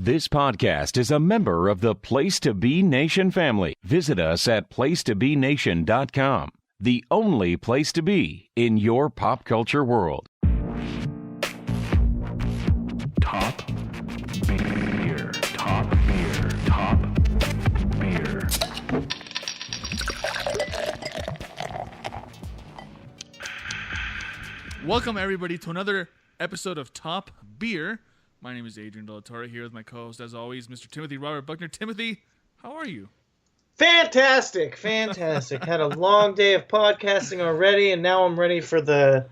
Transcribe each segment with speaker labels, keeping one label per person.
Speaker 1: This podcast is a member of the Place to Be Nation family. Visit us at placetobenation.com, the only place to be in your pop culture world.
Speaker 2: Top beer, top beer, top beer.
Speaker 3: Welcome everybody to another episode of Top Beer. My name is Adrian here with my co-host, as always, Mr. Timothy Robert Buckner. Timothy, how are you?
Speaker 4: Fantastic. Had a long day of podcasting already, and now I'm ready for the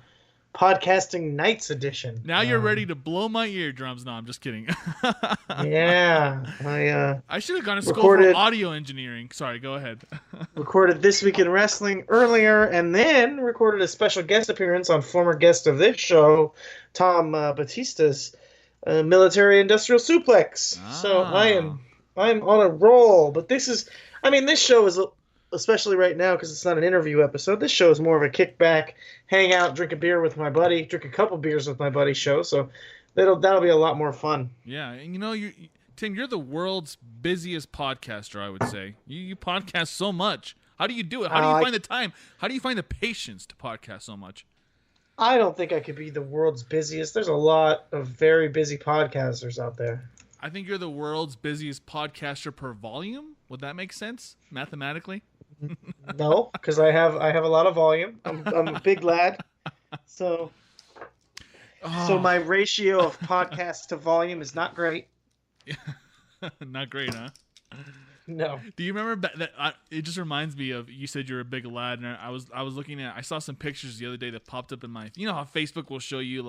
Speaker 4: Podcasting Nights edition.
Speaker 3: Now you're ready to blow my eardrums. No, I'm just kidding.
Speaker 4: Yeah.
Speaker 3: I should have gone to school for audio engineering. Sorry, go ahead.
Speaker 4: Recorded This Week in Wrestling earlier, and then recorded a special guest appearance on former guest of this show, Tom Batista's Military Industrial Suplex. So I'm on a roll. But this show is, especially right now because it's not an interview episode, this show is more of a kickback, hang out, drink a couple beers with my buddy show. So that'll be a lot more fun.
Speaker 3: Yeah, and you know, Tim, you're the world's busiest podcaster, I would say. You podcast so much. How do you do it? How do you find the time? How do you find the patience to podcast so much?
Speaker 4: I don't think I could be the world's busiest. There's a lot of very busy podcasters out there.
Speaker 3: I think you're the world's busiest podcaster per volume. Would that make sense mathematically?
Speaker 4: No, because I have a lot of volume. I'm a big lad, so my ratio of podcast to volume is not great.
Speaker 3: Not great, huh?
Speaker 4: No.
Speaker 3: Do you remember that? It just reminds me of, you said you're a big lad, and I was looking at. I saw some pictures the other day that popped up in my. You know how Facebook will show you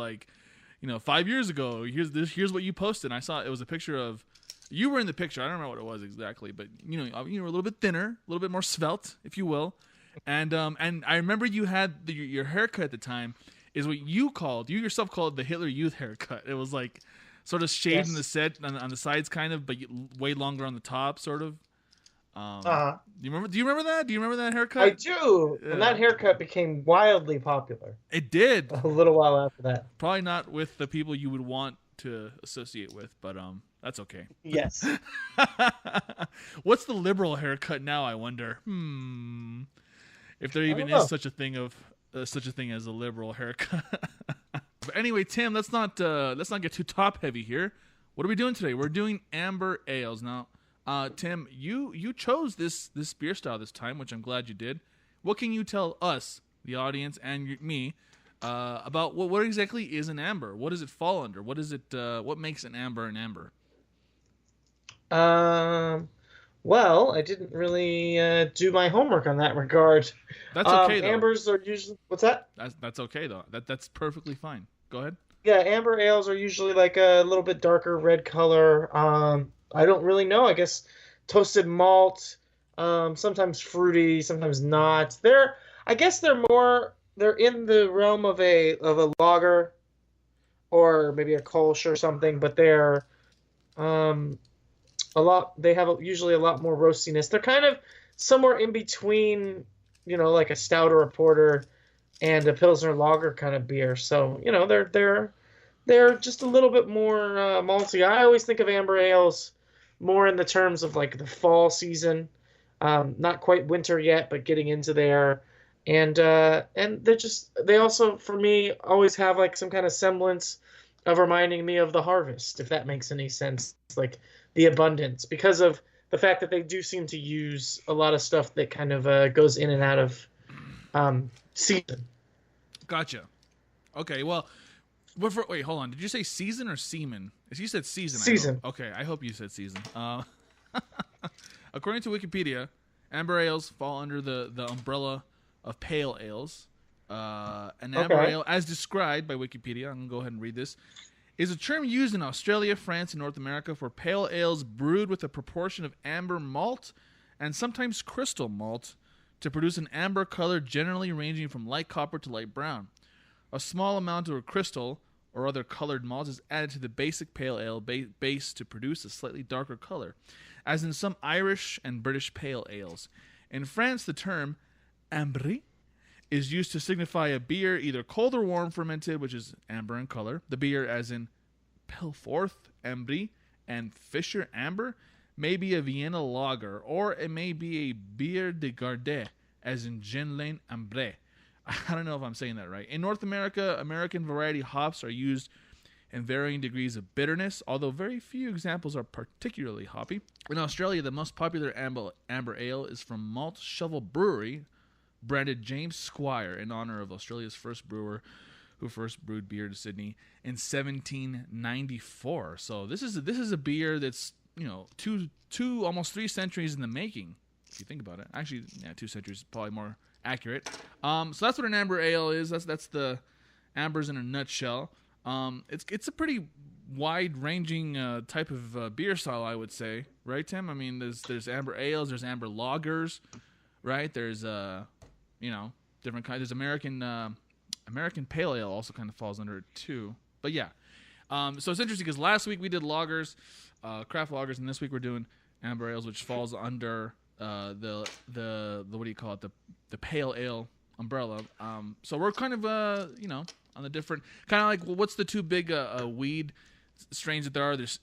Speaker 3: 5 years ago. Here's what you posted. And I saw it was a picture of. You were in the picture. I don't remember what it was exactly, but you were a little bit thinner, a little bit more svelte, if you will. And I remember you had your haircut at the time is what you yourself called the Hitler Youth haircut. It was like sort of shaved in the set on the sides, kind of, but way longer on the top, sort of. Do you remember that? Do you remember that haircut?
Speaker 4: I do. Yeah. And that haircut became wildly popular.
Speaker 3: It did.
Speaker 4: A little while after that. Probably
Speaker 3: not with the people you would want to associate with, but that's okay.
Speaker 4: Yes.
Speaker 3: What's the liberal haircut now, I wonder? If there even is such a thing as a liberal haircut. But anyway, Tim, let's not get too top heavy here. What are we doing today? We're doing amber ales. Now, Tim, you chose this beer style this time, which I'm glad you did. What can you tell us, the audience, and me, about what exactly is an amber? What does it fall under? What is it? What makes an amber an amber?
Speaker 4: Well, I didn't really do my homework on that regard.
Speaker 3: That's okay, though.
Speaker 4: Ambers are usually... What's that?
Speaker 3: That's okay, though. That's perfectly fine. Go ahead.
Speaker 4: Yeah, amber ales are usually like a little bit darker red color. I don't really know. I guess toasted malt, sometimes fruity, sometimes not. They're in the realm of a lager or maybe a Kolsch or something, but they're usually a lot more roastiness. They're kind of somewhere in between, like a stout or a porter and a Pilsner lager kind of beer. So, they're just a little bit more malty. I always think of amber ales more in the terms of like the fall season, not quite winter yet, but getting into there. And they also, for me, always have like some kind of semblance of reminding me of the harvest, if that makes any sense. It's like the abundance, because of the fact that they do seem to use a lot of stuff that kind of goes in and out of season.
Speaker 3: Gotcha. Okay, well, wait, hold on. Did you say season or semen? If you said season.
Speaker 4: Season.
Speaker 3: Okay, I hope you said season. According to Wikipedia, amber ales fall under the umbrella of pale ales. An amber ale, as described by Wikipedia, I'm going to go ahead and read this, is a term used in Australia, France, and North America for pale ales brewed with a proportion of amber malt and sometimes crystal malt to produce an amber color generally ranging from light copper to light brown. A small amount of crystal or other colored malt is added to the basic pale ale base to produce a slightly darker color, as in some Irish and British pale ales. In France, the term ambré is used to signify a beer either cold or warm fermented, which is amber in color. The beer, as in Pelforth Ambry, and Fisher Amber may be a Vienna lager, or it may be a bière de garde, as in Gin Ambre. I don't know if I'm saying that right. In North America, American variety hops are used in varying degrees of bitterness, although very few examples are particularly hoppy. In Australia, the most popular amber ale is from Malt Shovel Brewery, branded James Squire, in honor of Australia's first brewer who first brewed beer to Sydney in 1794. So this is a beer that's, two almost 3 centuries in the making, if you think about it. Actually, 2 centuries is probably more accurate. So that's what an amber ale is. That's the ambers in a nutshell. It's a pretty wide-ranging type of beer style, I would say, right, Tim? I mean, there's amber ales, there's amber lagers, right? There's different kinds. There's American Pale Ale also kind of falls under it too. But yeah, so it's interesting because last week we did lagers, craft lagers, and this week we're doing amber ales, which falls under the what do you call it, the pale ale umbrella. So we're kind of on the different kind of like, well, what's the two big weed strains that there are? There's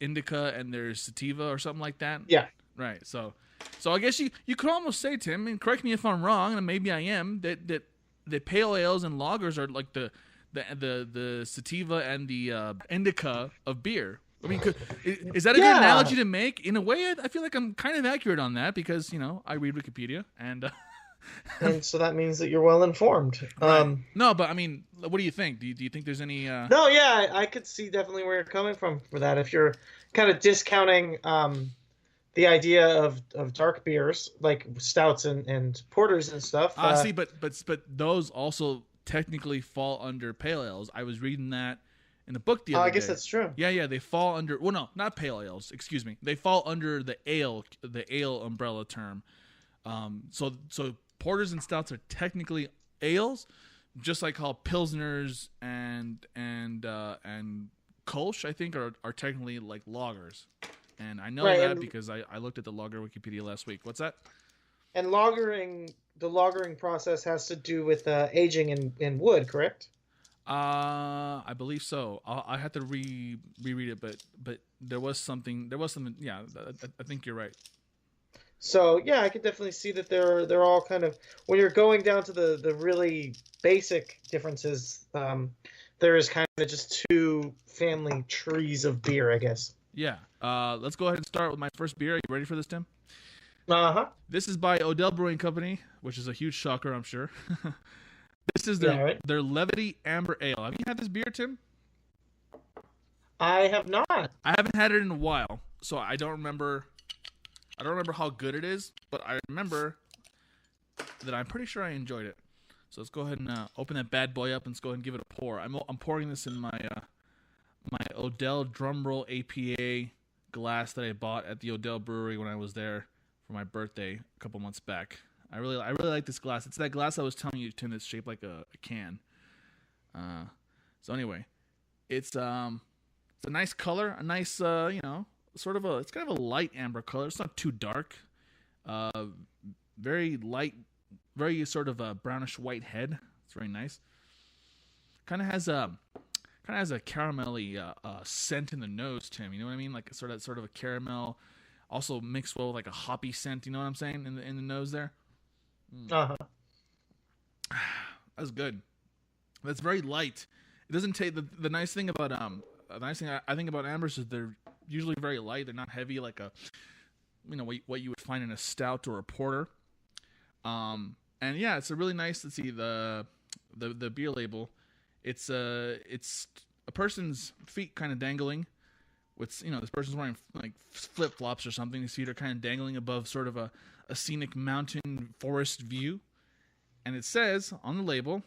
Speaker 3: indica and there's sativa or something like that.
Speaker 4: Yeah.
Speaker 3: Right. So I guess you could almost say, Tim, and correct me if I'm wrong, and maybe I am, that the pale ales and lagers are like the sativa and the indica of beer. I mean, is that a good analogy to make? In a way, I feel like I'm kind of accurate on that because I read Wikipedia and.
Speaker 4: And so that means that you're well informed.
Speaker 3: Right. No, but I mean, what do you think? Do you think there's any?
Speaker 4: No, yeah, I could see definitely where you're coming from for that. If you're kind of discounting the idea of dark beers like stouts and porters and stuff.
Speaker 3: See, but those also technically fall under pale ales. I was reading that in the book the other day.
Speaker 4: I guess that's true.
Speaker 3: Yeah, they fall under. Well, no, not pale ales. Excuse me. They fall under the ale umbrella term. So porters and stouts are technically ales, just like how pilsners and Kolsch, I think, are technically like lagers. And I know that because I looked at the lager Wikipedia last week. What's that? And
Speaker 4: the lagering process has to do with aging in wood, correct?
Speaker 3: I believe so. I had to reread it, but there was something. Yeah, I think you're right.
Speaker 4: So yeah, I could definitely see that they're all kind of, when you're going down to the really basic differences, there is kind of just two family trees of beer, I guess.
Speaker 3: Yeah. Let's go ahead and start with my first beer. Are you ready for this, Tim?
Speaker 4: Uh-huh.
Speaker 3: This is by Odell Brewing Company, which is a huge shocker, I'm sure. This is their Levity Amber Ale. Have you had this beer, Tim?
Speaker 4: I have not.
Speaker 3: I haven't had it in a while, so I don't remember how good it is, but I remember that I'm pretty sure I enjoyed it. So let's go ahead and open that bad boy up and let's go ahead and give it a pour. I'm pouring this in my Odell Drumroll APA glass that I bought at the Odell Brewery when I was there for my birthday a couple months back. I really like this glass. It's that glass I was telling you, Tim, that's shaped like a can. So anyway, it's a nice color, a nice it's kind of a light amber color. It's not too dark. Very light, very sort of a brownish white head. It's very nice. Kind of has a caramelly scent in the nose, Tim. You know what I mean? Like sort of a caramel, also mixed well with like a hoppy scent. You know what I'm saying? In the nose there.
Speaker 4: Uh-huh.
Speaker 3: That's good. That's very light. It doesn't take the nice thing about I think about ambers is they're usually very light. They're not heavy like what you would find in a stout or a porter. And yeah, it's a really nice. Let's see the beer label. It's a person's feet kind of dangling. This person's wearing like flip flops or something. His feet are kind of dangling above sort of a scenic mountain forest view. And it says on the label,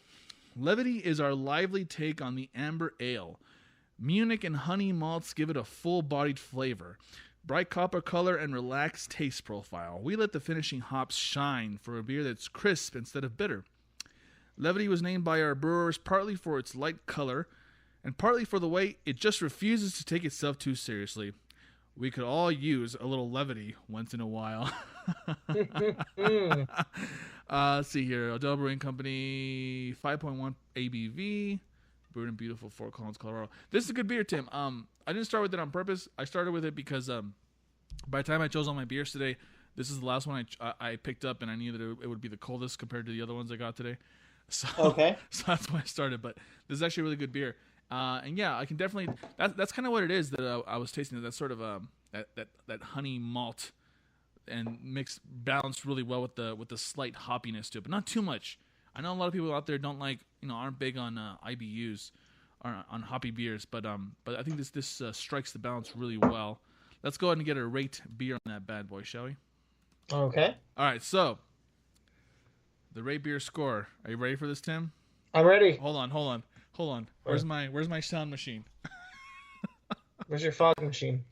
Speaker 3: Levity is our lively take on the amber ale. Munich and honey malts give it a full-bodied flavor. Bright copper color and relaxed taste profile. We let the finishing hops shine for a beer that's crisp instead of bitter. Levity was named by our brewers partly for its light color and partly for the way it just refuses to take itself too seriously. We could all use a little levity once in a while. Let's see here. Odell Brewing Company, 5.1 ABV. brewed in beautiful Fort Collins, Colorado. This is a good beer, Tim. I didn't start with it on purpose. I started with it because by the time I chose all my beers today, this is the last one I picked up, and I knew that it would be the coldest compared to the other ones I got today. So,
Speaker 4: Okay.
Speaker 3: So that's why I started. But this is actually a really good beer. And yeah, I can definitely. That's kind of what it is that I was tasting. That sort of that honey malt, and mixed balanced really well with the slight hoppiness to it, but not too much. I know a lot of people out there don't like, aren't big on IBUs or on hoppy beers, but I think this strikes the balance really well. Let's go ahead and get a rate beer on that bad boy, shall we?
Speaker 4: Okay.
Speaker 3: All right, so the rate beer score. Are you ready for this, Tim?
Speaker 4: I'm ready.
Speaker 3: Hold on. Where's my sound machine?
Speaker 4: Where's your fog machine?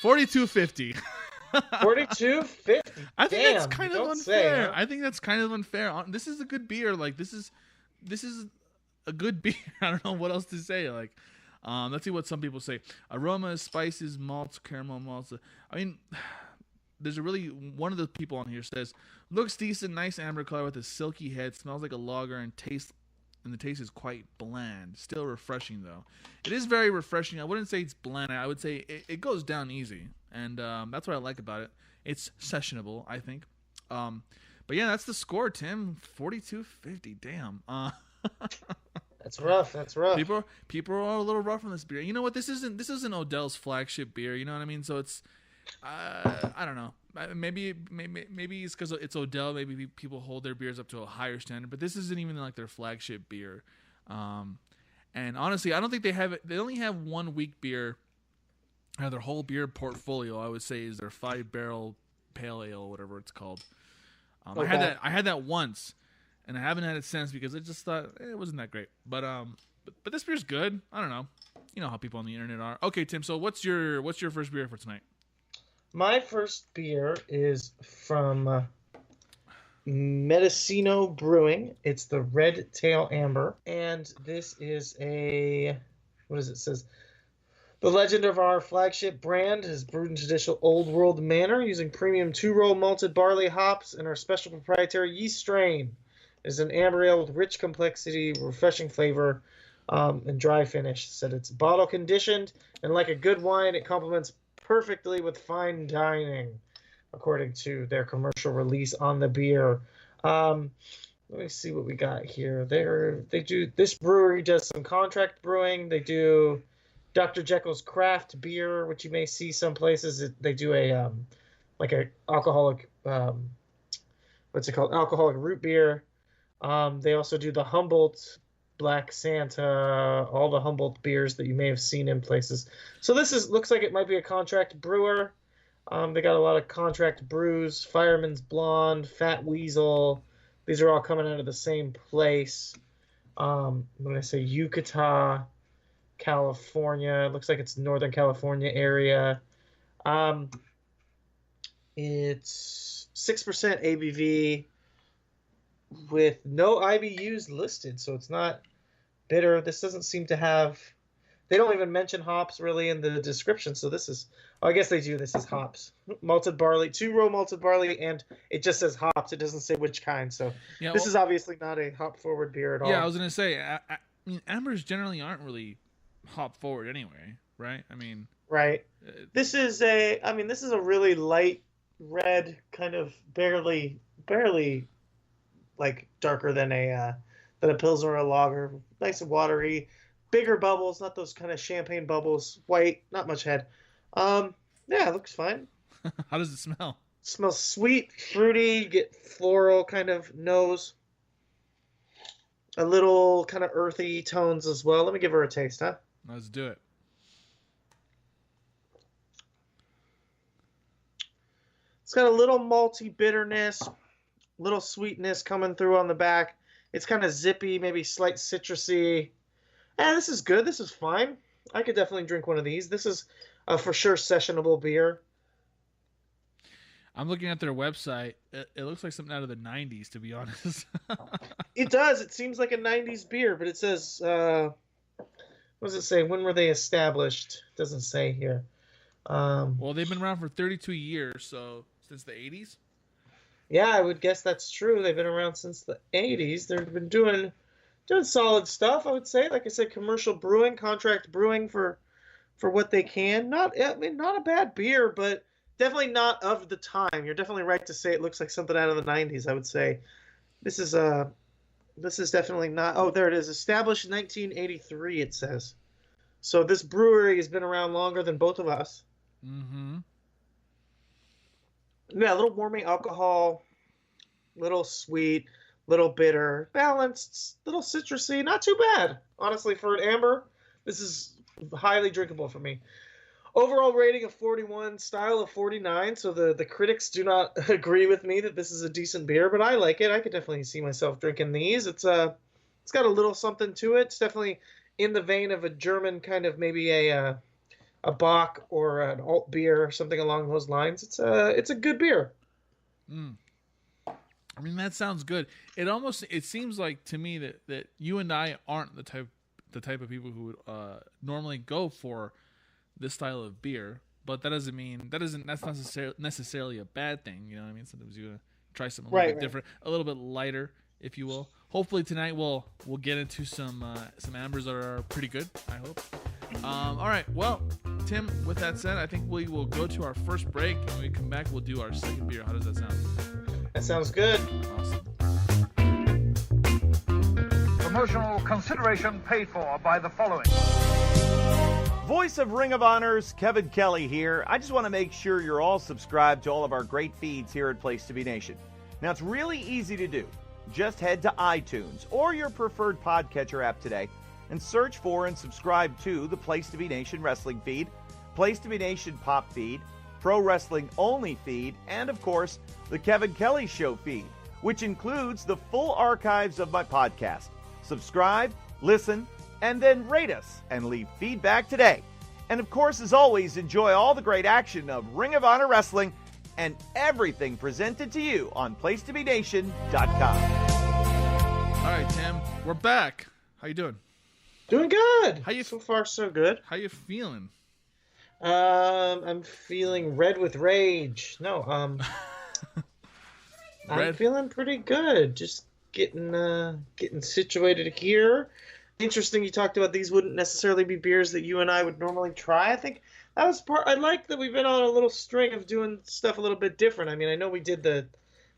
Speaker 3: 42.50.
Speaker 4: 42.50.
Speaker 3: I think that's kind of unfair.
Speaker 4: Say, huh?
Speaker 3: I think that's kind of unfair. This is a good beer. Like this is a good beer. I don't know what else to say. Like, let's see what some people say. Aromas, spices, malts, caramel malts. I mean, there's one of the people on here says looks decent, nice amber color with a silky head, smells like a lager, and the taste is quite bland. Still refreshing though. It is very refreshing. I wouldn't say it's bland. I would say it goes down easy, and that's what I like about it. It's sessionable, I think. But yeah, that's the score, Tim. 42.50. Damn.
Speaker 4: That's rough.
Speaker 3: People are a little rough on this beer. You know what? This isn't Odell's flagship beer. You know what I mean? So it's I don't know. Maybe it's because it's Odell. Maybe people hold their beers up to a higher standard, but this isn't even like their flagship beer. And honestly, I don't think they have it. They only have one weak beer. Their whole beer portfolio, I would say, is their 5-barrel pale ale, whatever it's called.
Speaker 4: Okay.
Speaker 3: I had that once, and I haven't had it since because I just thought it wasn't that great. But this beer's good. I don't know. You know how people on the internet are. Okay, Tim. So what's your first beer for tonight?
Speaker 4: My first beer is from Mendocino Brewing. It's the Red Tail Amber, and this is what does it says? The legend of our flagship brand is brewed in traditional old world manner using premium 2-row malted barley hops and our special proprietary yeast strain. It is an amber ale with rich complexity, refreshing flavor, and dry finish. Said it's bottle conditioned, and like a good wine, it complements perfectly with fine dining, according to their commercial release on the beer. Let me see what we got here. This brewery does some contract brewing. They do Dr. Jekyll's craft beer, which you may see some places. They do a alcoholic what's it called? Alcoholic root beer. They also do the Humboldt Black Santa, all the Humboldt beers that you may have seen in places. So this looks like it might be a contract brewer. They got a lot of contract brews, Fireman's Blonde, Fat Weasel. These are all coming out of the same place. I'm going to say Yucatan, California. It looks like it's Northern California area. It's 6% ABV with no IBUs listed, so it's not bitter. This doesn't seem to have... They don't even mention hops really in the description, so this is... Oh, I guess they do. This is hops. Malted barley, 2-row malted barley, and it just says hops. It doesn't say which kind, so
Speaker 3: Yeah,
Speaker 4: this is obviously not a hop-forward beer at all.
Speaker 3: Yeah, I was going to say, I mean, ambers generally aren't really hop forward anyway, right? I mean...
Speaker 4: Right. This is a really light red, kind of barely like darker than a Pilsner or a lager. Nice and watery. Bigger bubbles, not those kind of champagne bubbles. White, not much head. Yeah, it looks fine.
Speaker 3: How does it smell?
Speaker 4: Smells sweet, fruity, get floral kind of nose. A little kind of earthy tones as well. Let me give her a taste, huh?
Speaker 3: Let's do it.
Speaker 4: It's got a little malty bitterness, little sweetness coming through on the back. It's kind of zippy, maybe slight citrusy. This is good. This is fine. I could definitely drink one of these. This is a for sure sessionable beer.
Speaker 3: I'm looking at their website. It looks like something out of the 90s, to be honest.
Speaker 4: It does. It seems like a 90s beer, but it says, what does it say? When were they established? It doesn't say here.
Speaker 3: Well, they've been around for 32 years, so since the 80s?
Speaker 4: Yeah, I would guess that's true. They've been around since the 80s. They've been doing solid stuff, I would say. Like I said, commercial brewing, contract brewing for what they can. Not a bad beer, but definitely not of the time. You're definitely right to say it looks like something out of the 90s, I would say. This is this is definitely not. Oh, there it is. Established in 1983, it says. So this brewery has been around longer than both of us.
Speaker 3: Mm-hmm.
Speaker 4: Yeah, a little warming alcohol, little sweet, little bitter, balanced, little citrusy. Not too bad, honestly, for an amber. This is highly drinkable for me. Overall rating of 41, style of 49. So the critics do not agree with me that this is a decent beer, but I like it. I could definitely see myself drinking these. It's got a little something to it. It's definitely in the vein of a German kind of maybe a Bock or an alt beer or something along those lines. It's a good beer.
Speaker 3: Mm. I mean, that sounds good. It seems like to me that you and I aren't the type of people who would normally go for this style of beer, but that's not necessarily a bad thing. You know what I mean? Sometimes you try something a little bit different, a little bit lighter, if you will. Hopefully tonight we'll get into some ambers that are pretty good, I hope. All right, well, Tim, with that said, I think we will go to our first break, and when we come back, we'll do our second beer. How does that sound?
Speaker 4: That sounds good.
Speaker 3: Awesome.
Speaker 5: Promotional consideration paid for by the following.
Speaker 6: Voice of Ring of Honor's Kevin Kelly here. I just want to make sure you're all subscribed to all of our great feeds here at Place to Be Nation. Now, it's really easy to do. Just head to iTunes or your preferred podcatcher app today and search for and subscribe to the Place to Be Nation wrestling feed, Place to Be Nation pop feed, Pro Wrestling Only feed, and of course, the Kevin Kelly Show feed, which includes the full archives of my podcast. Subscribe, listen, and then rate us and leave feedback today. And of course, as always, enjoy all the great action of Ring of Honor Wrestling and everything presented to you on PlaceToBeNation.com.
Speaker 3: All right, Tim, we're back. How you doing?
Speaker 4: Doing good.
Speaker 3: How you
Speaker 4: so far so good?
Speaker 3: How you feeling?
Speaker 4: I'm feeling red with rage. No, I'm feeling pretty good. Just getting situated here. Interesting you talked about these wouldn't necessarily be beers that you and I would normally try. I think that was I like that we've been on a little string of doing stuff a little bit different. I mean, I know we did the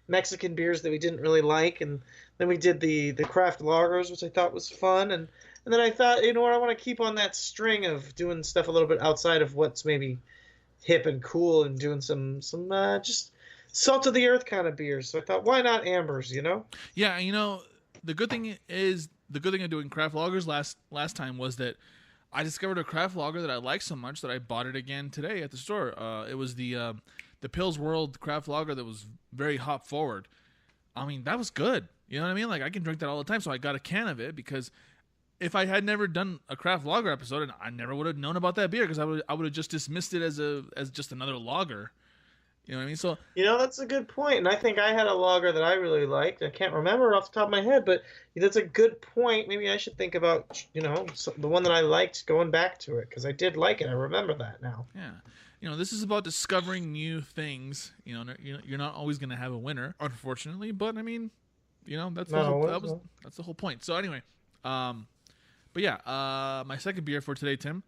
Speaker 4: Mexican beers that we didn't really like, and then we did the craft lagers, which I thought was fun, and then I thought, you know what, I want to keep on that string of doing stuff a little bit outside of what's maybe hip and cool, and doing some just salt of the earth kind of beers. So I thought, why not ambers, you know?
Speaker 3: Yeah, you know, the good thing of doing craft lagers last time was that I discovered a craft lager that I liked so much that I bought it again today at the store. It was the Pils World craft lager that was very hop forward. I mean, that was good. You know what I mean? Like, I can drink that all the time, so I got a can of it because if I had never done a craft lager episode, I never would have known about that beer because I would have just dismissed it as just another lager. You know what I mean? So,
Speaker 4: you know, that's a good point. And I think I had a lager that I really liked. I can't remember it off the top of my head, but that's a good point. Maybe I should think about, you know, the one that I liked, going back to it, because I did like it. I remember that now.
Speaker 3: Yeah. You know, this is about discovering new things. You know, you're not always going to have a winner, unfortunately, but I mean, you know, that's the whole point. So anyway, but yeah, my second beer for today, Tim.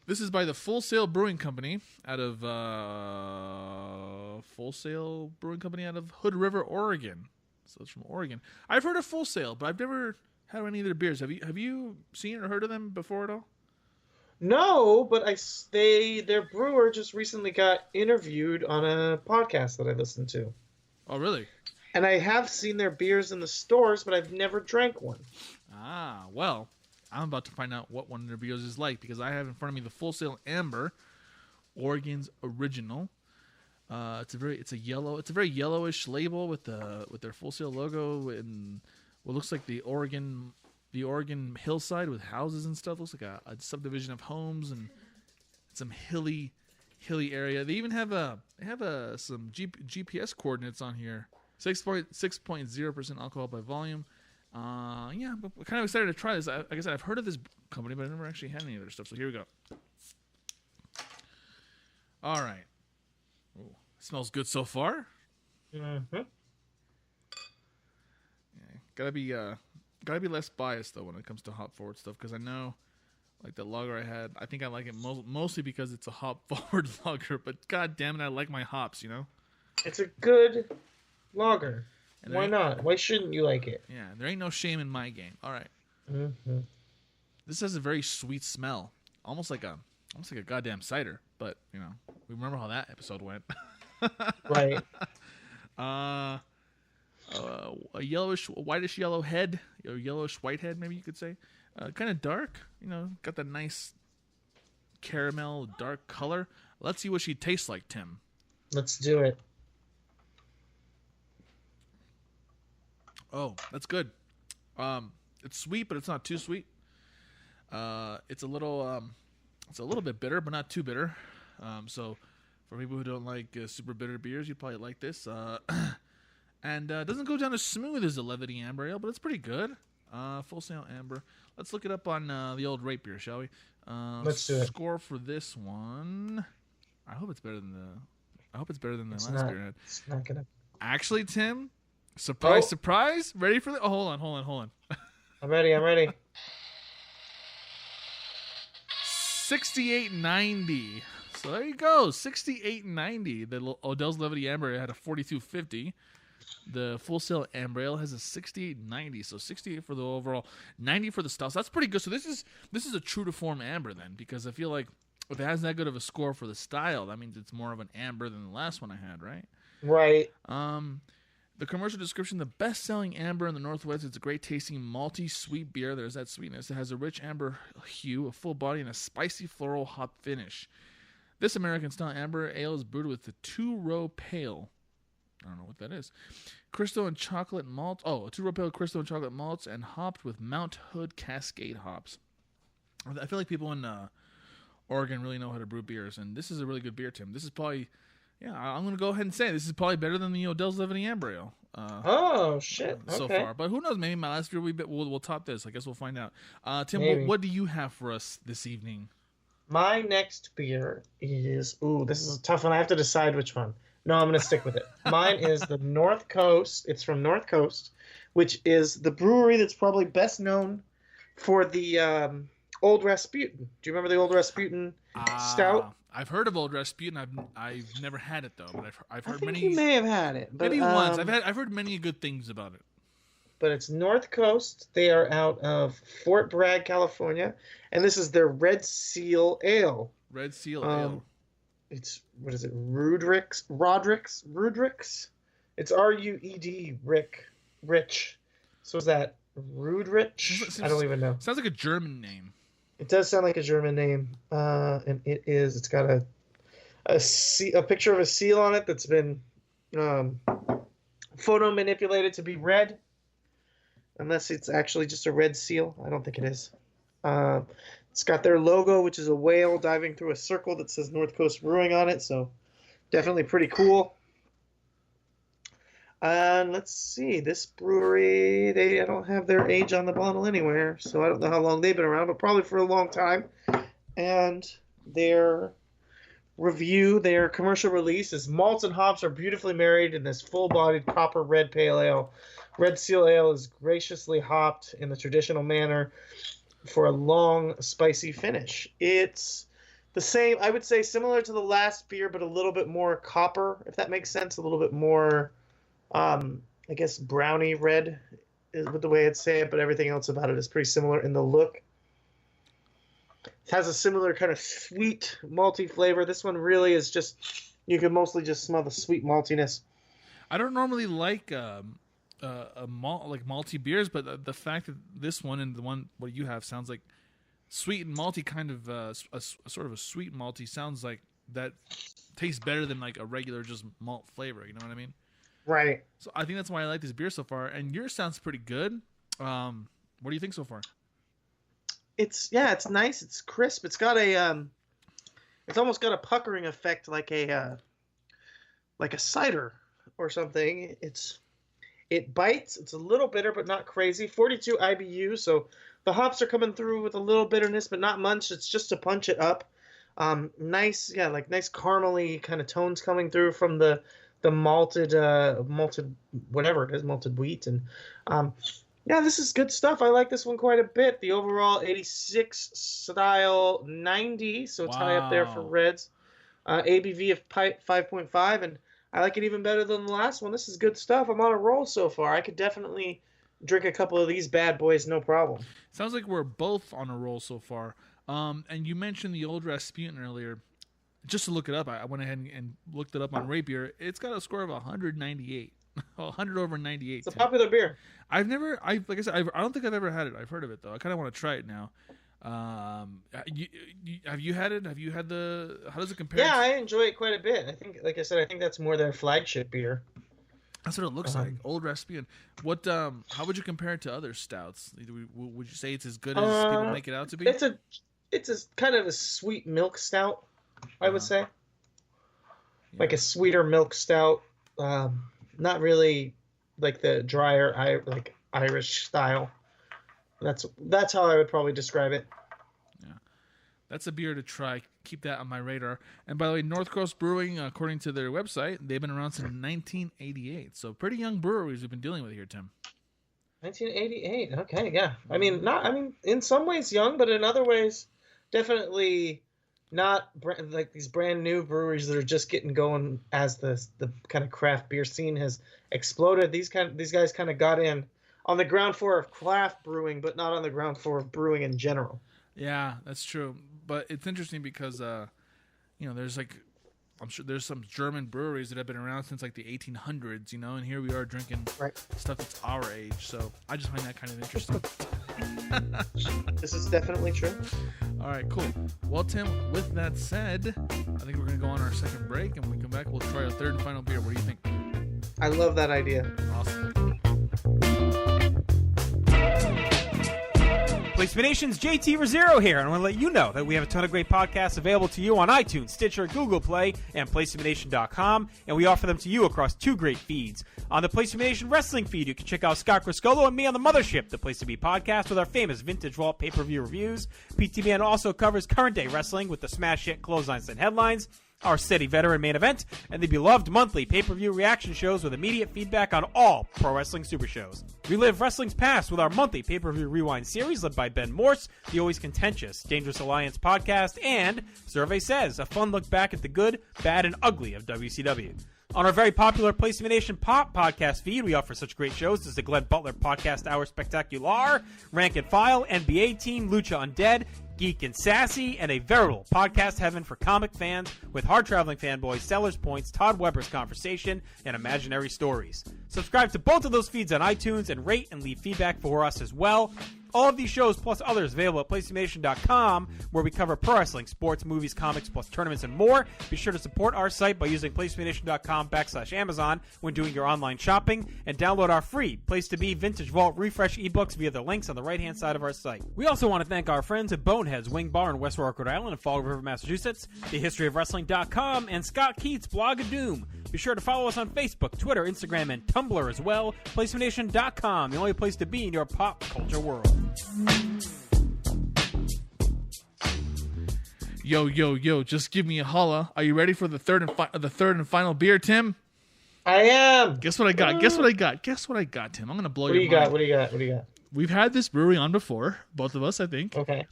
Speaker 3: This is by the Full Sail Brewing Company out of Hood River, Oregon. So it's from Oregon. I've heard of Full Sail, but I've never had any of their beers. Have you seen or heard of them before at all?
Speaker 4: No, but their brewer just recently got interviewed on a podcast that I listened to.
Speaker 3: Oh, really?
Speaker 4: And I have seen their beers in the stores, but I've never drank one.
Speaker 3: Ah, well, I'm about to find out what one of their beers is like because I have in front of me the Full Sail Amber, Oregon's original. It's a very yellowish label with their Full Sail logo and what looks like the Oregon hillside with houses and stuff. Looks like a subdivision of homes and some hilly area. They even have some GPS coordinates on here. 6.0% alcohol by volume. Yeah, but we're kind of excited to try this. Like I said, I've heard of this company, but I've never actually had any of their stuff. So here we go. All right. Ooh, smells good so far.
Speaker 4: Mm-hmm.
Speaker 3: Yeah, gotta be less biased though when it comes to hop forward stuff, because I know, like the lager I had, I think I like it mostly because it's a hop forward lager. But god damn it, I like my hops, you know.
Speaker 4: It's a good lager.
Speaker 3: And
Speaker 4: Why not? Why shouldn't you like it?
Speaker 3: Yeah, there ain't no shame in my game. All right.
Speaker 4: Mm-hmm.
Speaker 3: This has a very sweet smell, almost like a goddamn cider. But you know, we remember how that episode went.
Speaker 4: Right.
Speaker 3: A yellowish, whitish yellow head, or yellowish white head, maybe you could say. Kind of dark, you know, got that nice caramel dark color. Let's see what she tastes like, Tim.
Speaker 4: Let's do it.
Speaker 3: Oh, that's good. It's sweet, but it's not too sweet. It's a little bit bitter, but not too bitter. So for people who don't like super bitter beers, you'd probably like this. And it doesn't go down as smooth as the Levity Amber Ale, but it's pretty good. Full Sail Amber. Let's look it up on the old rate beer, shall we?
Speaker 4: Let's do it.
Speaker 3: Score for this one. I hope it's better than the last
Speaker 4: not,
Speaker 3: beer I had.
Speaker 4: It's not gonna.
Speaker 3: Actually, Tim, surprise! Ready for the? Oh, hold on.
Speaker 4: I'm ready.
Speaker 3: 68.90. So there you go, 68.90. The Odell's Levity Amber had a 42.50. The Full Sail Amber Ale has a 68.90. So 68 for the overall, 90 for the style. So that's pretty good. So this is a true to form amber then, because I feel like if it has that good of a score for the style, that means it's more of an amber than the last one I had, right?
Speaker 4: Right.
Speaker 3: The commercial description: the best-selling amber in the Northwest. It's a great tasting, malty, sweet beer. There's that sweetness. It has a rich amber hue, a full body, and a spicy floral hop finish. This American-style amber ale is brewed with the two-row pale. I don't know what that is. Crystal and chocolate malt. Oh, a two-row pale crystal and chocolate malts, and hopped with Mount Hood Cascade hops. I feel like people in Oregon really know how to brew beers, and this is a really good beer, Tim. This is probably... Yeah, I'm going to go ahead and say this is probably better than the Odell's Levity Amber Ale.
Speaker 4: Oh, shit. Okay.
Speaker 3: So far. But who knows? Maybe my last beer we'll top this. I guess we'll find out. Tim, what do you have for us this evening?
Speaker 4: My next beer is... Ooh, this is a tough one. I have to decide which one. No, I'm going to stick with it. Mine is the North Coast. It's from North Coast, which is the brewery that's probably best known for the Old Rasputin. Do you remember the Old Rasputin stout?
Speaker 3: I've heard of Old Rasputin. I've never had it though, but I've heard many.
Speaker 4: You may have had it, but,
Speaker 3: maybe once. I've heard many good things about it.
Speaker 4: But it's North Coast. They are out of Fort Bragg, California, and this is their Red Seal Ale.
Speaker 3: Red Seal Ale.
Speaker 4: It's what is it? Roderick's. It's RUED Rich. So is that Rudrich? I don't even know.
Speaker 3: Sounds like a German name.
Speaker 4: It does sound like a German name, and it's got a picture of a seal on it that's been photo manipulated to be red, unless it's actually just a red seal. I don't think it is. It's got their logo, which is a whale diving through a circle that says North Coast Brewing on it, so definitely pretty cool. And let's see, this brewery, they don't have their age on the bottle anywhere, so I don't know how long they've been around, but probably for a long time. And their commercial release is malts and hops are beautifully married in this full-bodied copper red pale ale. Red Seal Ale is graciously hopped in the traditional manner for a long, spicy finish. It's the same, I would say, similar to the last beer, but a little bit more copper, if that makes sense, a little bit more... I guess brownie red is the way I'd say it, but everything else about it is pretty similar in the look. It has a similar kind of sweet, malty flavor. This one really is just, you can mostly just smell the sweet maltiness.
Speaker 3: I don't normally like malty beers, but the fact that this one and the one what you have sounds like sweet and malty, kind of a sort of a sweet malty, sounds like that tastes better than like a regular just malt flavor. You know what I mean?
Speaker 4: Right.
Speaker 3: So I think that's why I like this beer so far. And yours sounds pretty good. What do you think so far?
Speaker 4: It's nice. It's crisp. It's got it's almost got a puckering effect, like a cider or something. It bites. It's a little bitter, but not crazy. 42 IBU. So the hops are coming through with a little bitterness, but not much. It's just to punch it up. Nice, nice caramely kind of tones coming through from the the malted whatever it is, malted wheat, and yeah, this is good stuff. I like this one quite a bit. The overall 86 style 90, so it's high up there for
Speaker 3: Wow.
Speaker 4: reds. ABV of 5.5, and I like it even better than the last one. This is good stuff. I'm on a roll so far. I could definitely drink a couple of these bad boys, no problem.
Speaker 3: Sounds like we're both on a roll so far. And you mentioned the Old Rasputin earlier. Just to look it up, I went ahead and looked it up on Rate Beer. It's got a score of 198. 100 over 98.
Speaker 4: It's a popular beer.
Speaker 3: Like I said, I don't think I've ever had it. I've heard of it though. I kind of want to try it now. Have you had it? Have you had how does it compare?
Speaker 4: Yeah, I enjoy it quite a bit. I think, like I said, I think that's more their flagship beer.
Speaker 3: That's what it looks like. Old Rasputin. What? How would you compare it to other stouts? Would you say it's as good as people make it out to be?
Speaker 4: It's a kind of a sweet milk stout, I would say. Like a sweeter milk stout. Not really like the drier Irish style. That's how I would probably describe it.
Speaker 3: Yeah, that's a beer to try. Keep that on my radar. And by the way, North Coast Brewing, according to their website, they've been around since 1988. So pretty young breweries we've been dealing with here, Tim.
Speaker 4: 1988. Okay, yeah. I mean, in some ways young, but in other ways, definitely not like these brand new breweries that are just getting going as the kind of craft beer scene has exploded. These guys kind of got in on the ground floor of craft brewing, but not on the ground floor of brewing in general.
Speaker 3: Yeah, that's true. But it's interesting because, there's I'm sure there's some German breweries that have been around since like the 1800s, and here we are drinking stuff that's our age. So I just find that kind of interesting.
Speaker 4: This is definitely true.
Speaker 3: All right, cool. Well, Tim, with that said, I think we're going to go on our second break, and when we come back, we'll try our third and final beer. What do you think?
Speaker 4: I love that idea.
Speaker 3: Awesome.
Speaker 7: Placement Nation's JT Rosero here, and I want to let you know that we have a ton of great podcasts available to you on iTunes, Stitcher, Google Play, and PlacementNation.com, and we offer them to you across two great feeds. On the Placement Nation Wrestling feed, you can check out Scott Criscolo and me on the Mothership, the Place to Be podcast, with our famous Vintage Vault pay-per-view reviews. PTBN also covers current-day wrestling with the smash hit Clotheslines and Headlines, our steady veteran main event, and the beloved monthly pay-per-view reaction shows with immediate feedback on all pro wrestling super shows. Relive wrestling's past with our monthly pay-per-view rewind series led by Ben Morse, the always contentious Dangerous Alliance podcast, and Survey Says, a fun look back at the good, bad, and ugly of WCW. On our very popular Placement Nation Pop podcast feed, we offer such great shows as the Glenn Butler Podcast Hour Spectacular, Rank and File, NBA Team, Lucha Undead, Geek and Sassy, and a veritable podcast heaven for comic fans with hard-traveling fanboys, Sellers Points, Todd Weber's Conversation, and Imaginary Stories. Subscribe to both of those feeds on iTunes and rate and leave feedback for us as well. All of these shows plus others available at PlacementNation.com, where we cover pro wrestling, sports, movies, comics, plus tournaments and more. Be sure to support our site by using PlacementNation.com/Amazon when doing your online shopping, and download our free Place to Be Vintage Vault Refresh ebooks via the links on the right-hand side of our site. We also want to thank our friends at Bonehead's Wing Bar in West Warwick, Rhode Island, and Fall River, Massachusetts, TheHistoryOfWrestling.com, and Scott Keats' Blog of Doom. Be sure to follow us on Facebook, Twitter, Instagram, and Tumblr as well. PlacementNation.com, the only place to be in your pop culture world.
Speaker 3: Yo, just give me a holla. Are you ready for the third and final beer, Tim?
Speaker 4: I am.
Speaker 3: Guess what I got, Tim. I'm going to blow your mind.
Speaker 4: What do you got?
Speaker 3: We've had this brewery on before, both of us, I think.
Speaker 4: Okay.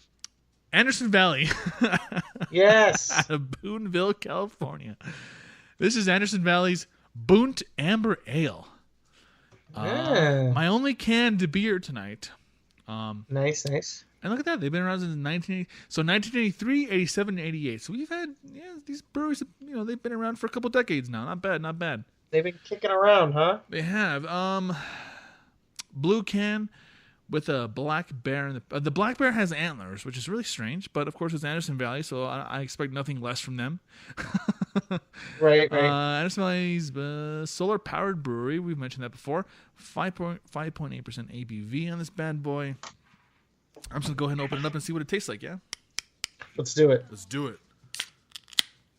Speaker 3: Anderson Valley.
Speaker 4: Yes.
Speaker 3: Out of Boonville, California. This is Anderson Valley's Boont Amber Ale. My only canned beer tonight.
Speaker 4: Nice.
Speaker 3: And look at that. They've been around since 1983, 87, 88. So we've had, these breweries, they've been around for a couple decades now. Not bad.
Speaker 4: They've been kicking around, huh?
Speaker 3: They have. Blue can with a black bear. The black bear has antlers, which is really strange. But, of course, it's Anderson Valley, so I expect nothing less from them.
Speaker 4: Right.
Speaker 3: Anderson Valley's solar-powered brewery. We've mentioned that before. 5.8% ABV on this bad boy. I'm just going to go ahead and open it up and see what it tastes like, yeah?
Speaker 4: Let's do it.
Speaker 3: Let's do it.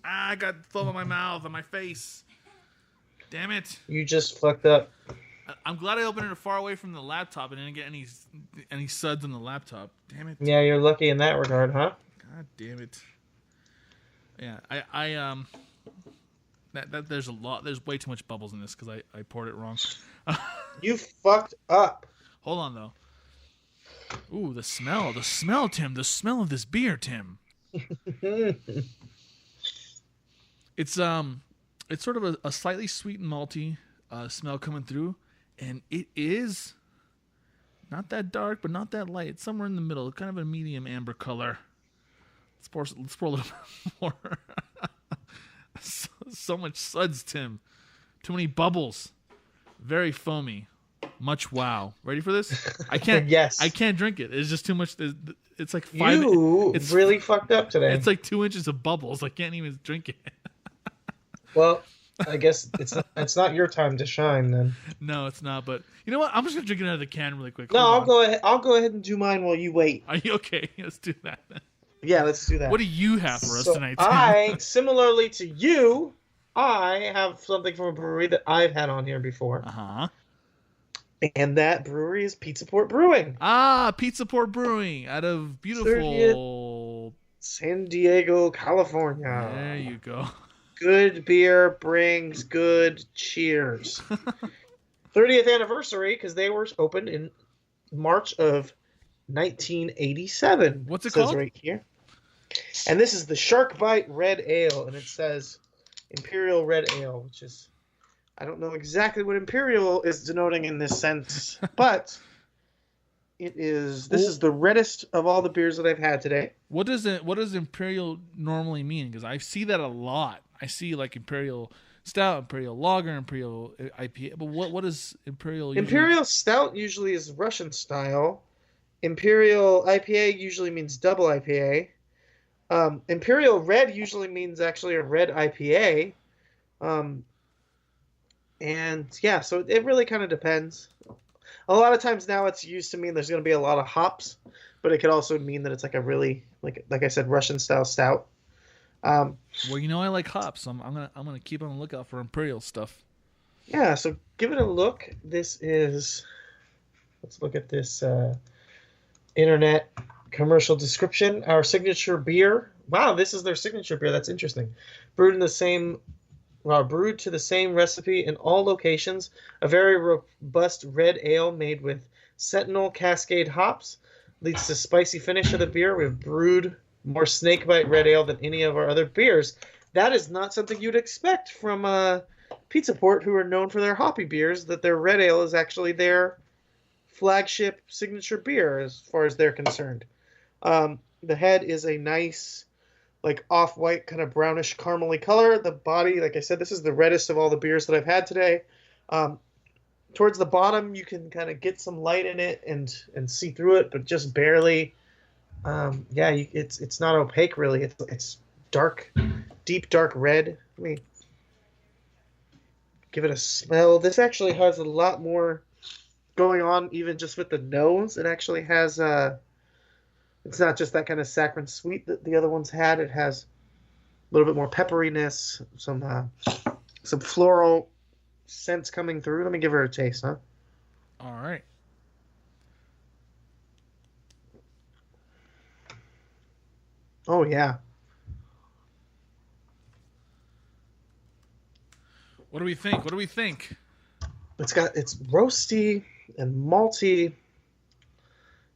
Speaker 3: I got foam on my mouth, on my face. Damn it.
Speaker 4: You just fucked up.
Speaker 3: I'm glad I opened it far away from the laptop and didn't get any suds on the laptop. Damn it.
Speaker 4: Yeah, you're lucky in that regard, huh?
Speaker 3: God damn it. Yeah, I There's a lot. There's way too much bubbles in this because I poured it wrong.
Speaker 4: You fucked up.
Speaker 3: Hold on though. Ooh, the smell, Tim. The smell of this beer, Tim. It's sort of a slightly sweet and malty smell coming through, and it is not that dark, but not that light. It's somewhere in the middle, kind of a medium amber color. Let's pour a little bit more. So much suds, Tim. Too many bubbles. Very foamy. Much wow. Ready for this? I can't.
Speaker 4: Yes.
Speaker 3: I can't drink it. It's just too much. It's like 5.
Speaker 4: It's really fucked up today.
Speaker 3: It's like 2 inches of bubbles. I can't even drink it.
Speaker 4: Well, I guess it's not your time to shine then.
Speaker 3: No, it's not. But you know what? I'm just gonna drink it out of the can really quick.
Speaker 4: No,
Speaker 3: Hold
Speaker 4: I'll
Speaker 3: on.
Speaker 4: go ahead. I'll go ahead and do mine while you wait.
Speaker 3: Are you okay? Let's do that then.
Speaker 4: Yeah, let's do that.
Speaker 3: What do you have for us tonight, Tim?
Speaker 4: I, similarly to you, I have something from a brewery that I've had on here before.
Speaker 3: Uh-huh.
Speaker 4: And that brewery is Pizza Port Brewing.
Speaker 3: Pizza Port Brewing out of beautiful
Speaker 4: San Diego, California.
Speaker 3: There you go.
Speaker 4: Good beer brings good cheers. 30th anniversary, because they were opened in March of 1987.
Speaker 3: What's it
Speaker 4: says
Speaker 3: called?
Speaker 4: Right here. And this is the Shark Bite Red Ale, and it says Imperial Red Ale, which is, I don't know exactly what Imperial is denoting in this sense, but this is the reddest of all the beers that I've had today.
Speaker 3: What does Imperial normally mean? Because I see that a lot. I see like Imperial Stout, Imperial Lager, Imperial IPA. But what is Imperial usually?
Speaker 4: Imperial Stout usually is Russian style. Imperial IPA usually means double IPA. Imperial Red usually means actually a red IPA. And yeah, so it really kind of depends. A lot of times now it's used to mean there's going to be a lot of hops, but it could also mean that it's like a really, like I said, Russian style stout.
Speaker 3: Well, I like hops, so I'm gonna keep on the lookout for Imperial stuff.
Speaker 4: Yeah, so give it a look. Let's look at this internet commercial description. Our signature beer. Wow, this is their signature beer. That's interesting. Brewed to the same recipe in all locations. A very robust red ale made with Sentinel Cascade hops leads to spicy finish of the beer. We've brewed more snakebite red ale than any of our other beers. That is not something you'd expect from Pizza Port, who are known for their hoppy beers, that their red ale is actually their flagship signature beer as far as they're concerned. The head is a nice, like off-white, kind of brownish caramely color. The body, like I said, this is the reddest of all the beers that I've had today. Towards the bottom, you can kind of get some light in it and see through it, but just barely. It's not opaque really. It's dark, deep dark red. Let me give it a smell. This actually has a lot more going on, even just with the nose. It actually has it's not just that kind of saccharine sweet that the other ones had. It has a little bit more pepperiness, some floral scents coming through. Let me give her a taste, huh?
Speaker 3: All right.
Speaker 4: Oh yeah.
Speaker 3: What do we think?
Speaker 4: It's roasty and malty.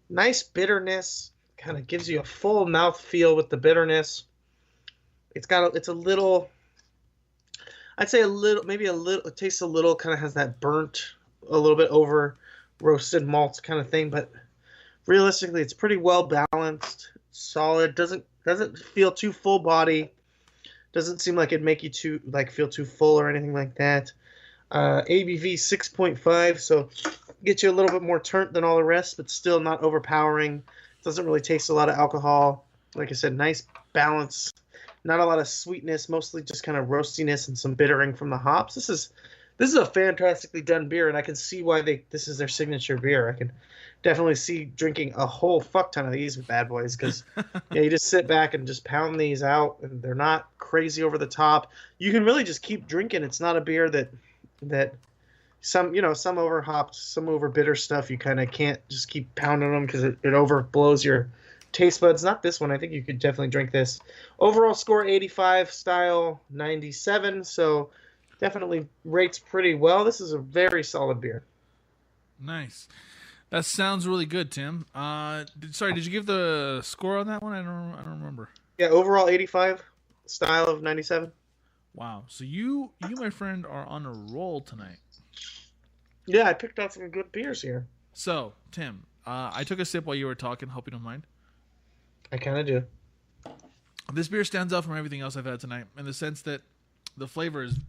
Speaker 4: Nice bitterness. Kind of gives you a full mouth feel with the bitterness. It's a little, I'd say it tastes a little, kind of has that burnt, a little bit over roasted malt kind of thing, but realistically it's pretty well balanced, solid, doesn't feel too full body, doesn't seem like it'd make you feel too full or anything like that. ABV 6.5, so gets you a little bit more turnt than all the rest, but still not overpowering. Doesn't really taste a lot of alcohol. Like I said, nice balance. Not a lot of sweetness, mostly just kind of roastiness and some bittering from the hops. This is a fantastically done beer, and I can see why this is their signature beer. I can definitely see drinking a whole fuck ton of these with bad boys, because you just sit back and just pound these out, and they're not crazy over the top. You can really just keep drinking. It's not a beer that some over hopped, some over bitter stuff. You kind of can't just keep pounding them because it overblows your taste buds. Not this one. I think you could definitely drink this. Overall score 85, style 97. So definitely rates pretty well. This is a very solid beer.
Speaker 3: Nice. That sounds really good, Tim. Did you give the score on that one? I don't remember.
Speaker 4: Yeah, overall 85, style of 97.
Speaker 3: Wow. So you, my friend, are on a roll tonight.
Speaker 4: Yeah, I picked out some good beers here.
Speaker 3: So, Tim, I took a sip while you were talking. Hope you don't mind.
Speaker 4: I kind of do.
Speaker 3: This beer stands out from everything else I've had tonight in the sense that the flavor is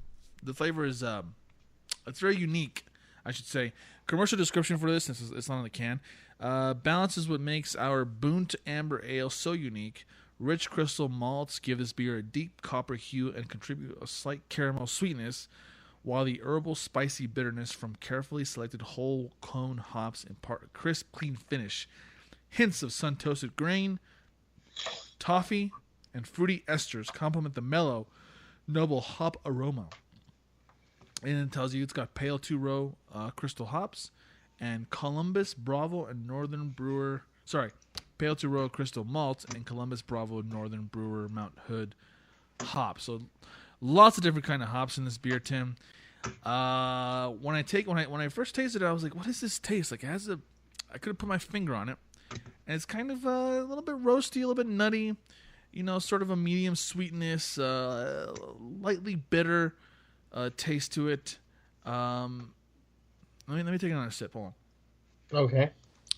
Speaker 3: it's very unique, I should say. Commercial description for this, since it's not on the can, balances what makes our Boont Amber Ale so unique. Rich crystal malts give this beer a deep copper hue and contribute a slight caramel sweetness, while the herbal spicy bitterness from carefully selected whole cone hops impart a crisp, clean finish. Hints of sun-toasted grain, toffee, and fruity esters complement the mellow, noble hop aroma. And it tells you it's got Pale 2-row crystal hops and Columbus, Bravo, and Northern Brewer... Pale 2-row crystal malts and Columbus, Bravo, Northern Brewer, Mount Hood hops. So lots of different kind of hops in this beer, Tim. When I first tasted it, I was like, what does this taste? Like, I could have put my finger on it. And it's kind of a little bit roasty, a little bit nutty, sort of a medium sweetness, lightly bitter taste to it. Let me take another sip. Hold on.
Speaker 4: Okay.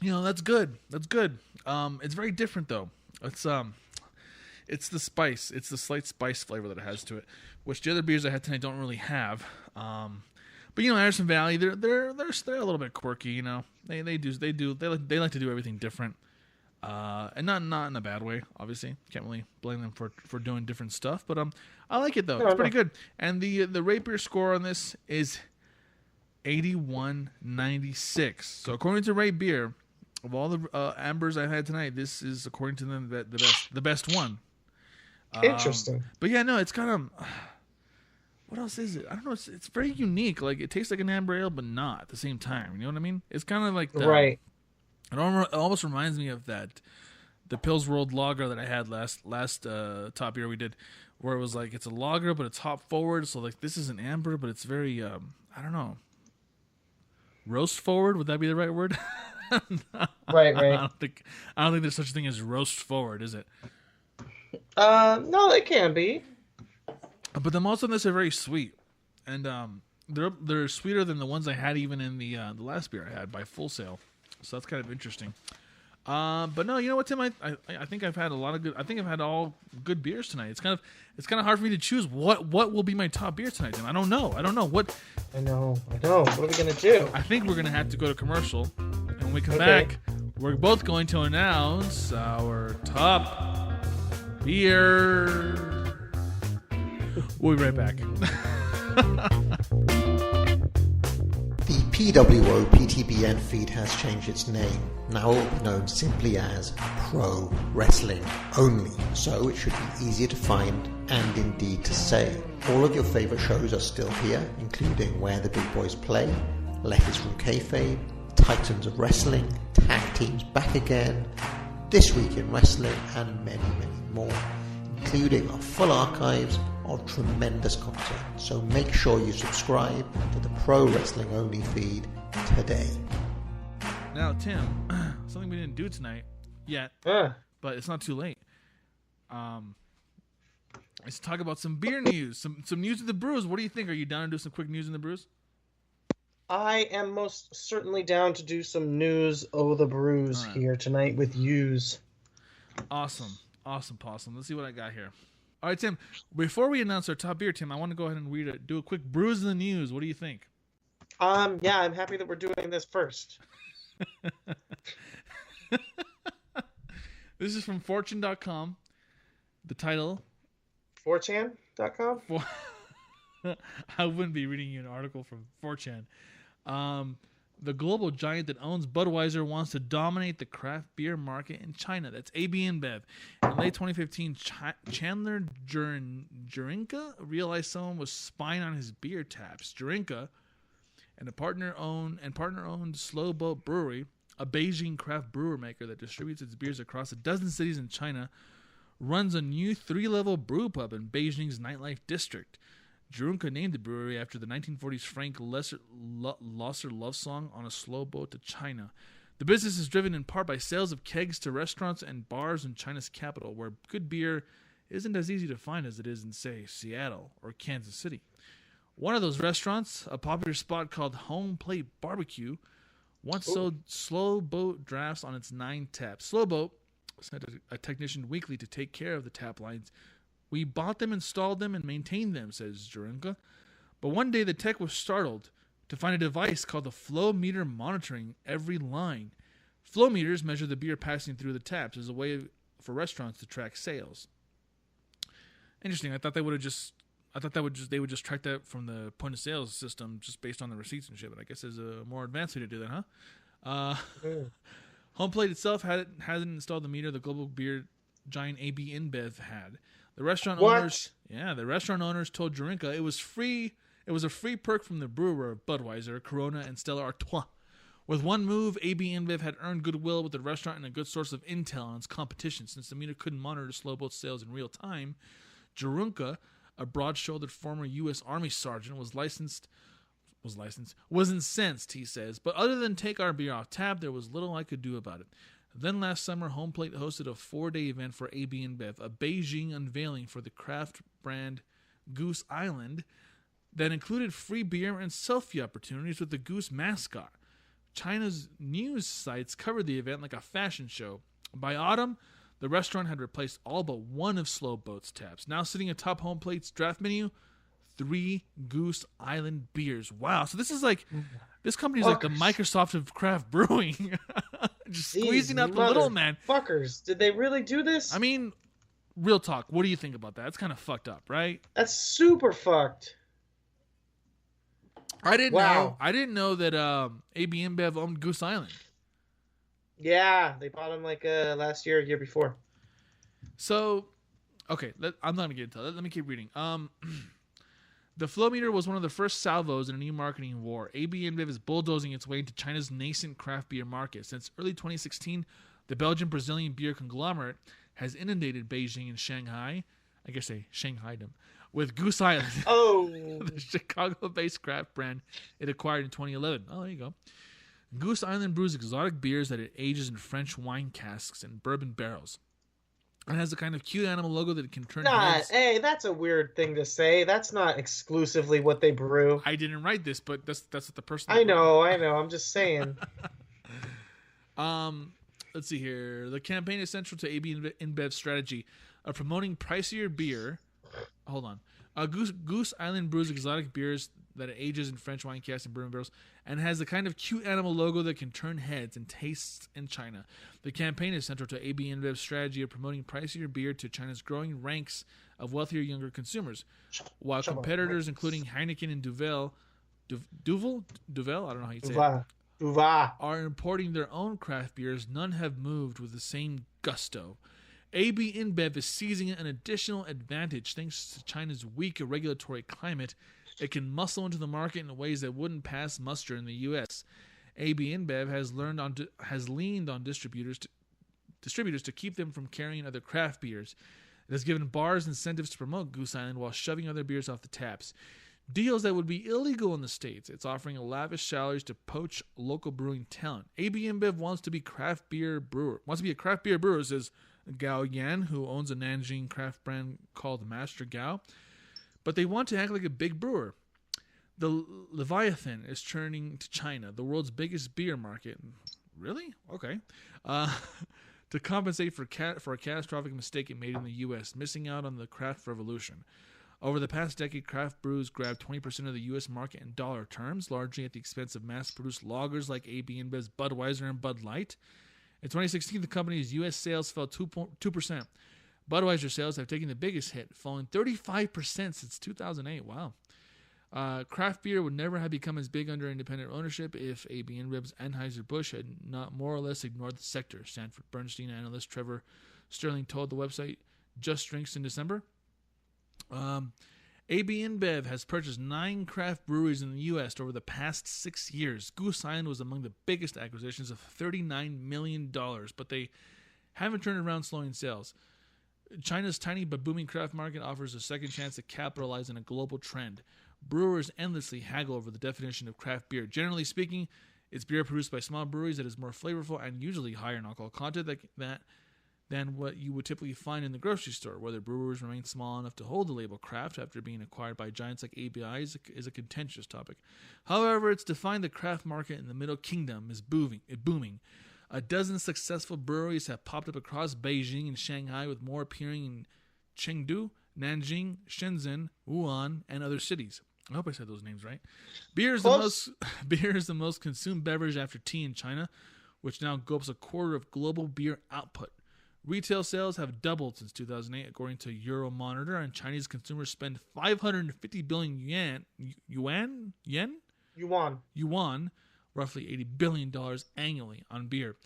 Speaker 3: That's good. That's good. It's very different though. It's the spice. It's the slight spice flavor that it has to it, which the other beers I had tonight don't really have. But Anderson Valley, they're a little bit quirky. They like to do everything different. And not in a bad way, obviously. Can't really blame them for doing different stuff. But I like it though. It's pretty good. And the rate beer score on this is 81.96. So according to Rate Beer, of all the ambers I've had tonight, this is, according to them, the best one.
Speaker 4: Interesting.
Speaker 3: But yeah, no, it's kind of... What else is it? I don't know. It's very unique. Like, it tastes like an amber ale, but not at the same time. You know what I mean? It's kind of like
Speaker 4: right.
Speaker 3: It almost reminds me of the Pils World Lager that I had last top beer we did, where it was like it's a lager, but it's hop forward. So like this is an amber, but it's very I don't know, roast forward. Would that be the right word?
Speaker 4: Right.
Speaker 3: I don't think there's such a thing as roast forward, is it?
Speaker 4: No, they can be.
Speaker 3: But the malts on this are very sweet, and they're sweeter than the ones I had even in the last beer I had by Full Sail. So that's kind of interesting. But no, you know what, Tim? I think I've had I've had all good beers tonight. It's kind of hard for me to choose what will be my top beer tonight, Tim. I don't know what.
Speaker 4: I know. What are we gonna do?
Speaker 3: I think we're gonna have to go to commercial, and when we come back, we're both going to announce our top beer. We'll be right back.
Speaker 8: The PWO PTBN feed has changed its name, now it will be known simply as Pro Wrestling Only, so it should be easier to find and indeed to say. All of your favourite shows are still here, including Where the Big Boys Play, Letters from Kayfabe, Titans of Wrestling, Tag Teams Back Again, This Week in Wrestling, and many, many more, including our full archives of tremendous content. So make sure you subscribe to the Pro Wrestling Only feed today.
Speaker 3: Now, Tim, something we didn't do tonight yet, but it's not too late. Let's talk about some beer news, some news of the brews. What do you think? Are you down to do some quick news in the brews?
Speaker 4: I am most certainly down to do some news of the brews here tonight with yous.
Speaker 3: Awesome, possum. Let's see what I got here. All right, Tim, before we announce our top beer, Tim, I want to go ahead and do a quick brews in the news. What do you think?
Speaker 4: Yeah, I'm happy that we're doing this first.
Speaker 3: This is from fortune.com. The title...
Speaker 4: 4chan.com?
Speaker 3: I wouldn't be reading you an article from 4chan. The global giant that owns Budweiser wants to dominate the craft beer market in China. That's AB InBev. In late 2015, Chandler Jurinka realized someone was spying on his beer taps. Jurinka and a partner-owned Slow Boat Brewery a Beijing craft brewer maker that distributes its beers across a dozen cities in China, runs a new 3-level brew pub in Beijing's nightlife district. Jurunka named the brewery after the 1940s Frank Loesser love song On a Slow Boat to China. The business is driven in part by sales of kegs to restaurants and bars in China's capital, where good beer isn't as easy to find as it is in, say, Seattle or Kansas City. One of those restaurants, a popular spot called Home Plate Barbecue, once sold Slow Boat drafts on its 9 taps. Slow Boat sent a technician weekly to take care of the tap lines. We bought them, installed them, and maintained them, says Jurunka. But one day the tech was startled to find a device called the flow meter monitoring every line. Flow meters measure the beer passing through the taps as a way for restaurants to track sales. Interesting. I thought they would just track that from the point of sale system just based on the receipts and shit. But I guess there's a more advanced way to do that, huh? Home Plate itself hasn't installed the meter the global beer giant AB InBev had. The restaurant owners told Jurunka it was free. It was a free perk from the brewer of Budweiser, Corona, and Stella Artois. With one move, AB InBev had earned goodwill with the restaurant and a good source of intel on its competition, since the meter couldn't monitor Slow Boat sales in real time. Jurunka, a broad-shouldered former U.S. Army sergeant, was incensed, he says. But other than take our beer off tap, there was little I could do about it. Then last summer, Home Plate hosted a 4-day event for AB InBev, a Beijing unveiling for the craft brand Goose Island that included free beer and selfie opportunities with the Goose mascot. China's news sites covered the event like a fashion show. By autumn, the restaurant had replaced all but one of Slow Boat's taps. Now sitting atop Home Plate's draft menu, 3 Goose Island beers. Wow. So this is like, this company is like the Microsoft of craft brewing. Just squeezing out the little man.
Speaker 4: Fuckers. Did they really do this?
Speaker 3: I mean, real talk. What do you think about that? It's kind of fucked up, right?
Speaker 4: That's super fucked.
Speaker 3: I didn't know. I didn't know that AB InBev owned Goose Island.
Speaker 4: Yeah, they bought them like last year, year before.
Speaker 3: So, okay, I'm not gonna get into that. Let me keep reading. The flow meter was one of the first salvos in a new marketing war. AB InBev is bulldozing its way into China's nascent craft beer market. Since early 2016, the Belgian-Brazilian beer conglomerate has inundated Beijing and Shanghai. I guess they Shanghaied them with Goose Island.
Speaker 4: Oh,
Speaker 3: the Chicago-based craft brand it acquired in 2011. Oh, there you go. Goose Island brews exotic beers that it ages in French wine casks and bourbon barrels. It has a kind of cute animal logo that can turn heads.
Speaker 4: Hey, that's a weird thing to say. That's not exclusively what they brew.
Speaker 3: I didn't write this, but that's what the person.
Speaker 4: I know. I'm just saying.
Speaker 3: Let's see here. The campaign is central to AB InBev's strategy of promoting pricier beer. Hold on. Goose Island brews exotic beers that it ages in French wine casks and bourbon barrels, and has the kind of cute animal logo that can turn heads and tastes in China. The campaign is central to AB InBev's strategy of promoting pricier beer to China's growing ranks of wealthier younger consumers, while competitors including Heineken and Duvel, I don't know how you say it, are importing their own craft beers. None have moved with the same gusto. AB InBev is seizing an additional advantage thanks to China's weak regulatory climate. It can muscle into the market in ways that wouldn't pass muster in the U.S. AB InBev has leaned on distributors to keep them from carrying other craft beers. It has given bars incentives to promote Goose Island while shoving other beers off the taps. Deals that would be illegal in the States. It's offering lavish salaries to poach local brewing talent. AB InBev wants to be a craft beer brewer, says Gao Yan, who owns a Nanjing craft brand called Master Gao. But they want to act like a big brewer. The Leviathan is turning to China, the world's biggest beer market. Really? Okay. To compensate for a catastrophic mistake it made in the U.S., missing out on the craft revolution. Over the past decade, craft brews grabbed 20% of the U.S. market in dollar terms, largely at the expense of mass-produced lagers like AB InBev's Budweiser and Bud Light. In 2016, the company's U.S. sales fell 2%. Budweiser sales have taken the biggest hit, falling 35% since 2008. Wow. Craft beer would never have become as big under independent ownership if AB InBev's Anheuser-Busch had not more or less ignored the sector, Sanford Bernstein analyst Trevor Sterling told the website Just Drinks in December. AB InBev has purchased 9 craft breweries in the U.S. over the past 6 years. Goose Island was among the biggest acquisitions of $39 million, but they haven't turned around slowing sales. China's tiny but booming craft market offers a second chance to capitalize on a global trend. Brewers endlessly haggle over the definition of craft beer. Generally speaking, it's beer produced by small breweries that is more flavorful and usually higher in alcohol content than what you would typically find in the grocery store. Whether brewers remain small enough to hold the label craft after being acquired by giants like ABI is a contentious topic. However, it's defined the craft market in the Middle Kingdom is booming. A dozen successful breweries have popped up across Beijing and Shanghai, with more appearing in Chengdu, Nanjing, Shenzhen, Wuhan, and other cities. I hope I said those names right. Beer is the most consumed beverage after tea in China, which now gulps a quarter of global beer output. Retail sales have doubled since 2008, according to Euromonitor, and Chinese consumers spend 550 billion yuan, roughly $80 billion annually on beer.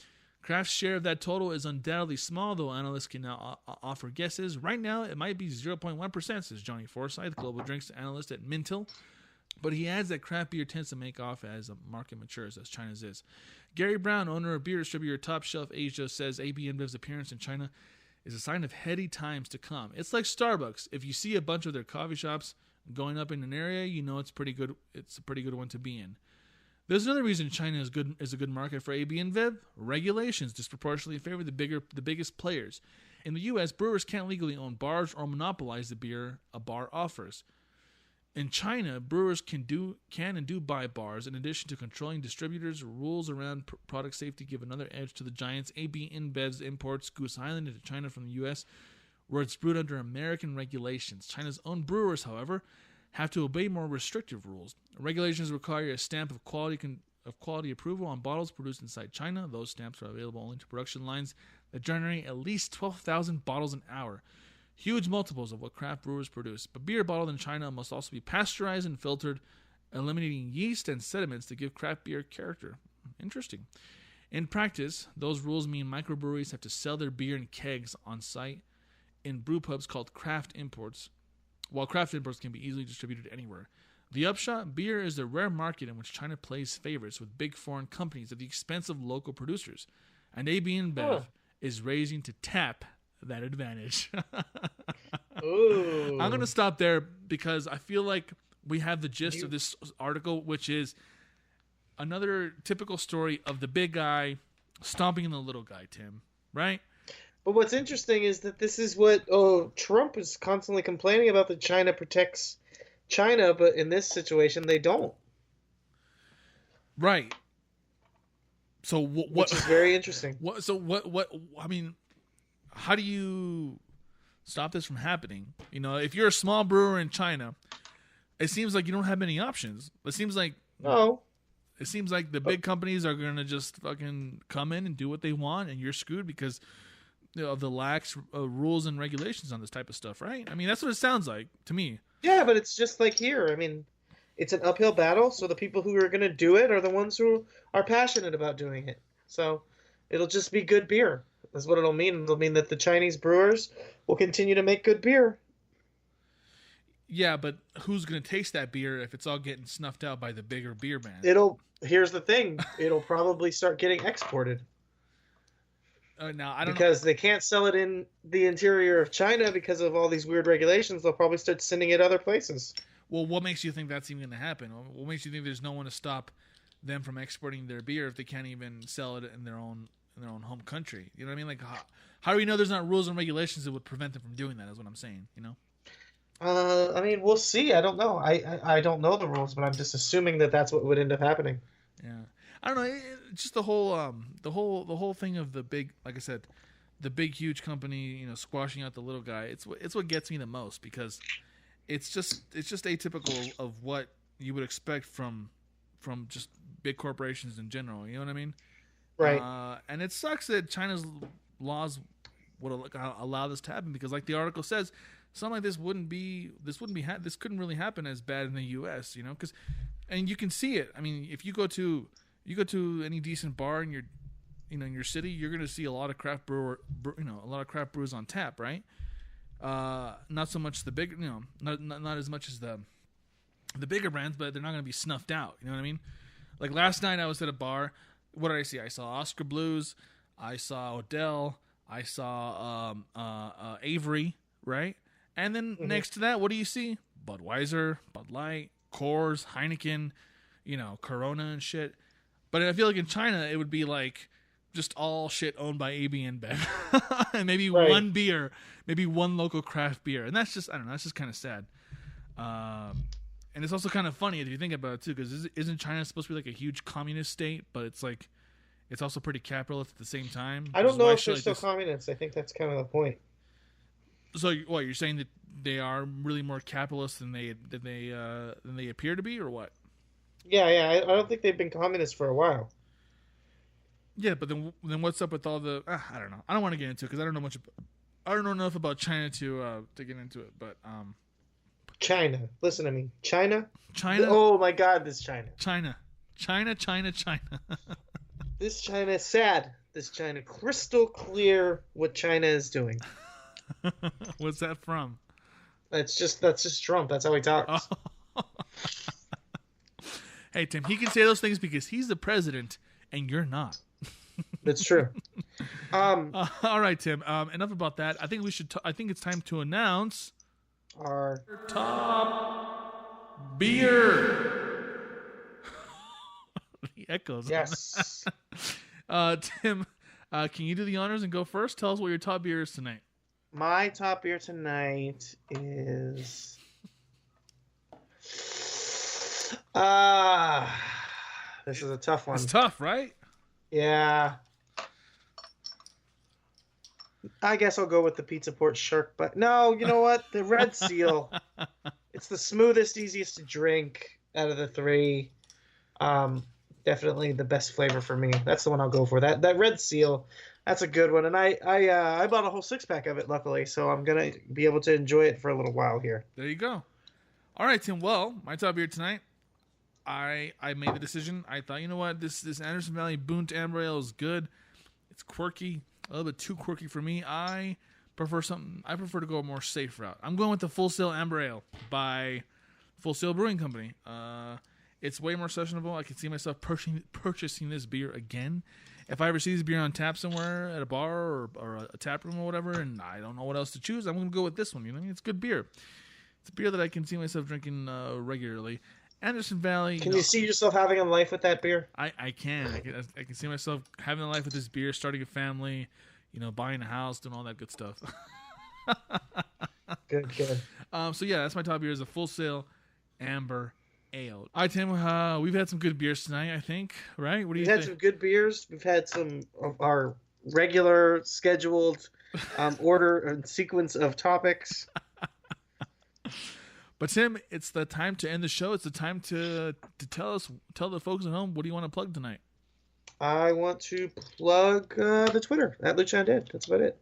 Speaker 3: Craft's share of that total is undoubtedly small, though analysts can now offer guesses. Right now, it might be 0.1%, says Johnny Forsyth, global drinks analyst at Mintel. But he adds that craft beer tends to make off as the market matures, as China's is. Gary Brown, owner of beer distributor Top Shelf Asia, says AB InBev's appearance in China is a sign of heady times to come. It's like Starbucks. If you see a bunch of their coffee shops going up in an area, you know it's pretty good. It's a pretty good one to be in. There's another reason China is a good market for AB InBev. Regulations disproportionately favor the biggest players. In the U.S., brewers can't legally own bars or monopolize the beer a bar offers. In China, brewers can and do buy bars. In addition to controlling distributors, rules around product safety give another edge to the giants. AB InBev's imports Goose Island into China from the U.S., where it's brewed under American regulations. China's own brewers, however, have to obey more restrictive rules. Regulations require a stamp of quality approval on bottles produced inside China. Those stamps are available only to production lines that generate at least 12,000 bottles an hour. Huge multiples of what craft brewers produce. But beer bottled in China must also be pasteurized and filtered, eliminating yeast and sediments to give craft beer character. Interesting. In practice, those rules mean microbreweries have to sell their beer in kegs on site in brew pubs called craft imports, while craft imports can be easily distributed anywhere. The upshot, beer is the rare market in which China plays favorites with big foreign companies at the expense of local producers. And AB InBev is raising to tap that advantage.
Speaker 4: Ooh.
Speaker 3: I'm going to stop there because I feel like we have the gist of this article, which is another typical story of the big guy stomping the little guy, Tim, right?
Speaker 4: But what's interesting is that this is what Trump is constantly complaining about, that China protects China, but in this situation they don't.
Speaker 3: Right. So what?
Speaker 4: Which is very interesting.
Speaker 3: What? I mean, how do you stop this from happening? You know, if you're a small brewer in China, it seems like you don't have many options. It seems like the big companies are going to just fucking come in and do what they want, and you're screwed because of the lax rules and regulations on this type of stuff, right? I mean, that's what it sounds like to me.
Speaker 4: Yeah, but it's just like here. I mean, it's an uphill battle, so the people who are going to do it are the ones who are passionate about doing it. So it'll just be good beer. That's what it'll mean. It'll mean that the Chinese brewers will continue to make good beer.
Speaker 3: Yeah, but who's going to taste that beer if it's all getting snuffed out by the bigger beer man?
Speaker 4: Here's the thing. It'll probably start getting exported.
Speaker 3: Now I don't
Speaker 4: because they can't sell it in the interior of China because of all these weird regulations. They'll probably start sending it other places.
Speaker 3: Well, what makes you think that's even going to happen? What makes you think there's no one to stop them from exporting their beer if they can't even sell it in their own home country? You know what I mean? Like, how do we know there's not rules and regulations that would prevent them from doing that? Is what I'm saying. You know.
Speaker 4: I mean, we'll see. I don't know. I don't know the rules, but I'm just assuming that that's what would end up happening.
Speaker 3: Yeah, I don't know. Just the whole thing of the big, like I said, the big huge company, you know, squashing out the little guy. It's what gets me the most because it's just atypical of what you would expect from just big corporations in general. You know what I mean?
Speaker 4: Right.
Speaker 3: And it sucks that China's laws would allow this to happen because, like the article says, something like this this couldn't really happen as bad in the U.S. You know, and you can see it. I mean, if you go to any decent bar in your city, you're going to see a lot of craft brewers on tap, right? Not so much the big, not as much as the bigger brands, but they're not going to be snuffed out. You know what I mean? Like last night, I was at a bar. What did I see? I saw Oscar Blues. I saw Odell. I saw Avery, right? And then next to that, what do you see? Budweiser, Bud Light, Coors, Heineken, Corona and shit. But I feel like in China, it would be like just all shit owned by AB InBev. And maybe one beer, maybe one local craft beer. And that's just, I don't know, that's just kind of sad. And it's also kind of funny if you think about it too, because isn't China supposed to be like a huge communist state? But it's like, it's also pretty capitalist at the same time.
Speaker 4: I don't know if they're still communist. I think that's kind of the point.
Speaker 3: So what, you're saying that they are really more capitalist than they appear to be, or what?
Speaker 4: Yeah. I don't think they've been communist for a while.
Speaker 3: Yeah, but then what's up with all the? I don't know. I don't want to get into it because I don't know enough about China to get into it. But
Speaker 4: China. Listen to me. China.
Speaker 3: Oh
Speaker 4: my God, this China.
Speaker 3: China.
Speaker 4: This China is sad. This China, crystal clear what China is doing.
Speaker 3: What's that from?
Speaker 4: That's just Trump. That's how he talks.
Speaker 3: Oh. Hey Tim, he can say those things because he's the president and you're not.
Speaker 4: That's true.
Speaker 3: All right, Tim. Enough about that. I think we should. I think it's time to announce
Speaker 4: our
Speaker 3: top beer. The echoes.
Speaker 4: Yes.
Speaker 3: Tim, can you do the honors and go first? Tell us what your top beer is tonight.
Speaker 4: My top beer tonight is this is a tough one.
Speaker 3: It's tough, right?
Speaker 4: Yeah. I guess I'll go with the Pizza Port Shark, but no, you know what? The Red Seal. It's the smoothest, easiest to drink out of the three. Definitely the best flavor for me. That's the one I'll go for. That Red Seal. That's a good one, and I bought a whole 6-pack of it, luckily, so I'm gonna be able to enjoy it for a little while here.
Speaker 3: There you go. All right, Tim. Well, my top beer tonight, I made the decision. I thought, you know what, this Anderson Valley Boont Amber Ale is good. It's quirky, a little bit too quirky for me. I prefer to go a more safe route. I'm going with the Full Sail Amber Ale by Full Sail Brewing Company. It's way more sessionable. I can see myself purchasing this beer again. If I ever see this beer on tap somewhere at a bar or a tap room or whatever, and I don't know what else to choose, I'm going to go with this one. It's good beer. It's a beer that I can see myself drinking regularly. Anderson Valley.
Speaker 4: Can you see yourself having a life with that beer?
Speaker 3: I can. I can see myself having a life with this beer, starting a family, buying a house, doing all that good stuff.
Speaker 4: Good.
Speaker 3: So yeah, that's my top beer. Is a Full Sail Amber Ale. All right, Tim. We've had some good beers tonight, I think. Right? What do you think?
Speaker 4: We've had some good beers. We've had some of our regular scheduled order and sequence of topics.
Speaker 3: But Tim, it's the time to end the show. It's the time to tell the folks at home, what do you want to plug tonight?
Speaker 4: I want to plug the Twitter at LuchonDead. That's about it.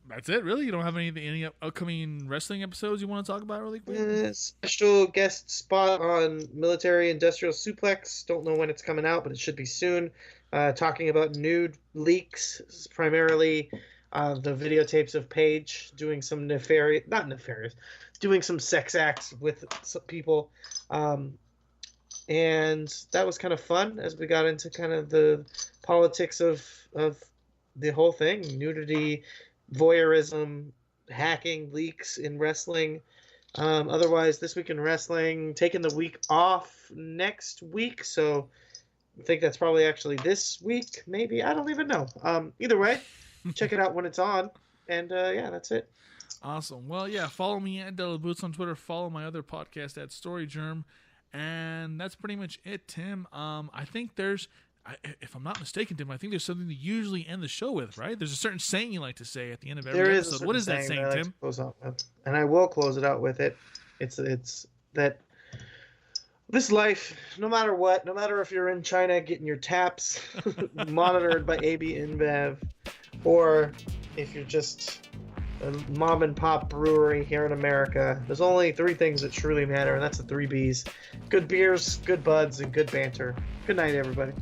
Speaker 3: That's it, really? You don't have any upcoming wrestling episodes you want to talk about really quick?
Speaker 4: Special guest spot on Military Industrial Suplex. Don't know when it's coming out, but it should be soon. Talking about nude leaks, primarily the videotapes of Paige doing some doing some sex acts with some people. And that was kind of fun as we got into kind of the politics of the whole thing. Nudity, voyeurism, hacking, leaks in wrestling. Otherwise, this week in wrestling, taking the week off next week. So I think that's probably actually this week, maybe. I don't even know. Either way, check it out when it's on. And yeah, that's it.
Speaker 3: Awesome. Well, yeah, follow me at Delaboots on Twitter. Follow my other podcast at StoryGerm. And that's pretty much it, Tim. I think if I'm not mistaken, Tim, I think there's something to usually end the show with, right? There's a certain saying you like to say at the end of every episode. What is that saying, Tim?
Speaker 4: Close out with, and I will close it out with it. It's that this life, no matter what, no matter if you're in China getting your taps monitored by AB InBev, or if you're just a mom and pop brewery here in America, there's only 3 things that truly matter, and that's the 3 Bs. Good beers, good buds, and good banter. Good night, everybody.